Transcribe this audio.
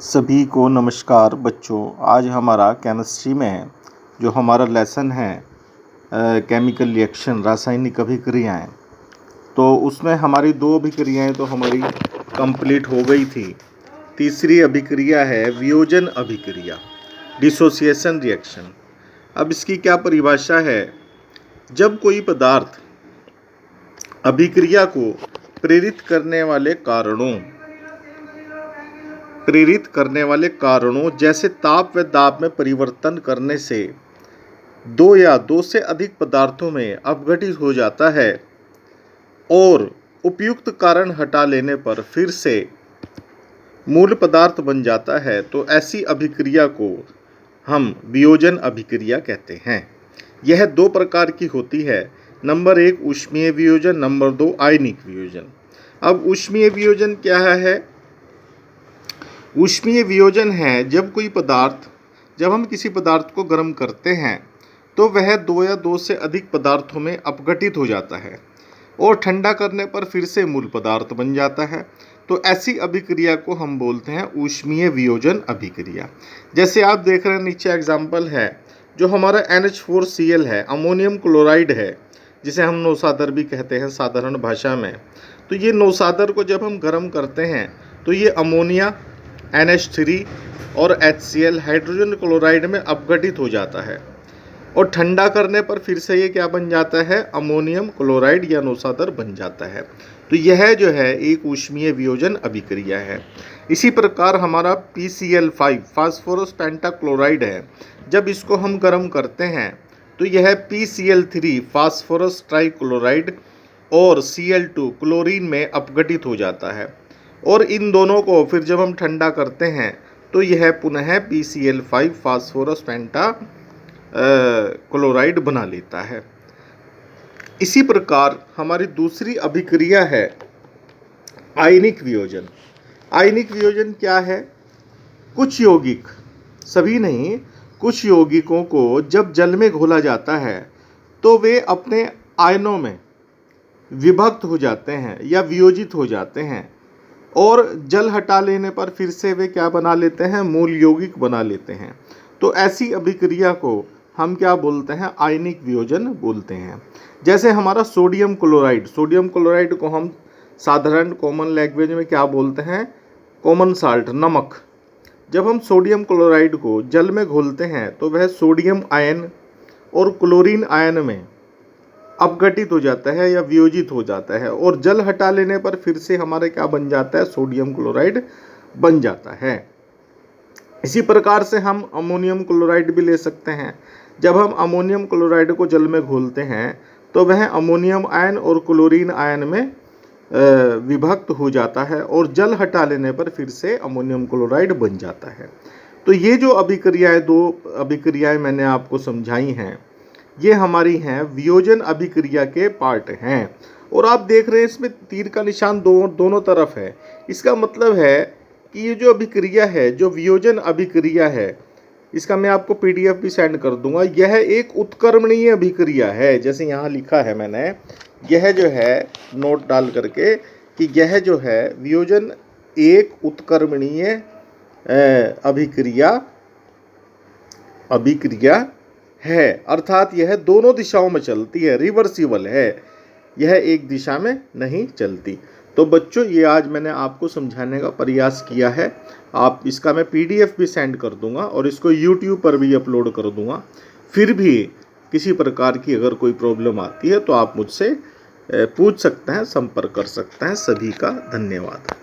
सभी को नमस्कार बच्चों। आज हमारा केमिस्ट्री में जो हमारा लेसन है केमिकल रिएक्शन रासायनिक अभिक्रियाएं, तो उसमें हमारी 2 अभिक्रियाएं तो हमारी कंप्लीट हो गई थी। तीसरी अभिक्रिया है वियोजन अभिक्रिया, डिसोसिएशन रिएक्शन। अब इसकी क्या परिभाषा है? जब कोई पदार्थ अभिक्रिया को प्रेरित करने वाले कारणों जैसे ताप व दाब में परिवर्तन करने से 2 या 2 से अधिक पदार्थों में अपघटित हो जाता है और उपयुक्त कारण हटा लेने पर फिर से मूल पदार्थ बन जाता है, तो ऐसी अभिक्रिया को हम वियोजन अभिक्रिया कहते हैं। यह 2 प्रकार की होती है। नंबर 1 ऊष्मीय वियोजन, नंबर 2 आयनिक वियोजन। अब ऊष्मीय वियोजन क्या है? ऊष्मीय वियोजन है जब हम किसी पदार्थ को गर्म करते हैं तो वह 2 या 2 से अधिक पदार्थों में अपघटित हो जाता है और ठंडा करने पर फिर से मूल पदार्थ बन जाता है। तो ऐसी अभिक्रिया को हम बोलते हैं ऊष्मीय वियोजन अभिक्रिया। जैसे आप देख रहे हैं नीचे एग्जाम्पल है, जो हमारा NH4Cl है, अमोनियम क्लोराइड है, जिसे हम नौसादर भी कहते हैं साधारण भाषा में। तो ये नौसादर को जब हम गर्म करते हैं तो ये अमोनिया NH3 और HCl हाइड्रोजन क्लोराइड में अपघटित हो जाता है और ठंडा करने पर फिर से ये क्या बन जाता है? अमोनियम क्लोराइड या नौसादर बन जाता है। तो यह जो है एक ऊष्मीय वियोजन अभिक्रिया है। इसी प्रकार हमारा PCl5 फास्फोरस पेंटाक्लोराइड है, जब इसको हम गर्म करते हैं तो यह PCl3 फास्फोरस ट्राइक्लोराइड और Cl2 क्लोरीन में अपघटित हो जाता है और इन दोनों को फिर जब हम ठंडा करते हैं तो यह पुनः PCl5 फास्फोरस पेंटा क्लोराइड बना लेता है। इसी प्रकार हमारी दूसरी अभिक्रिया है आयनिक वियोजन। आयनिक वियोजन क्या है? कुछ यौगिक, सभी नहीं, कुछ यौगिकों को जब जल में घोला जाता है तो वे अपने आयनों में विभक्त हो जाते हैं या वियोजित हो जाते हैं और जल हटा लेने पर फिर से वे क्या बना लेते हैं? मूल यौगिक बना लेते हैं। तो ऐसी अभिक्रिया को हम क्या बोलते हैं? आयनिक वियोजन बोलते हैं। जैसे हमारा सोडियम क्लोराइड को हम साधारण कॉमन लैंग्वेज में क्या बोलते हैं? कॉमन साल्ट, नमक। जब हम सोडियम क्लोराइड को जल में घोलते हैं तो वह सोडियम आयन और क्लोरीन आयन में अपघटित हो जाता है या वियोजित हो जाता है और जल हटा लेने पर फिर से हमारे क्या बन जाता है? सोडियम क्लोराइड बन जाता है। इसी प्रकार से हम अमोनियम क्लोराइड भी ले सकते हैं। जब हम अमोनियम क्लोराइड को जल में घोलते हैं तो वह अमोनियम आयन और क्लोरीन आयन में विभक्त हो जाता है और जल हटा लेने पर फिर से अमोनियम क्लोराइड बन जाता है। तो ये जो अभिक्रियाएं, 2 अभिक्रियाएं मैंने आपको समझाई हैं, ये हमारी हैं वियोजन अभिक्रिया के पार्ट हैं। और आप देख रहे हैं इसमें तीर का निशान दोनों तरफ है। इसका मतलब है कि ये जो अभिक्रिया है, जो वियोजन अभिक्रिया है, इसका मैं आपको PDF भी सेंड कर दूंगा। यह एक उत्क्रमणीय अभिक्रिया है, जैसे यहाँ लिखा है मैंने, यह जो है नोट डाल करके कि यह जो है वियोजन एक उत्क्रमणीय अभिक्रिया है, अर्थात यह दोनों दिशाओं में चलती है, रिवर्सिबल है, यह एक दिशा में नहीं चलती। तो बच्चों, ये आज मैंने आपको समझाने का प्रयास किया है। आप इसका मैं PDF भी सेंड कर दूंगा और इसको YouTube पर भी अपलोड कर दूंगा। फिर भी किसी प्रकार की अगर कोई प्रॉब्लम आती है तो आप मुझसे पूछ सकते हैं, संपर्क कर सकते हैं। सभी का धन्यवाद।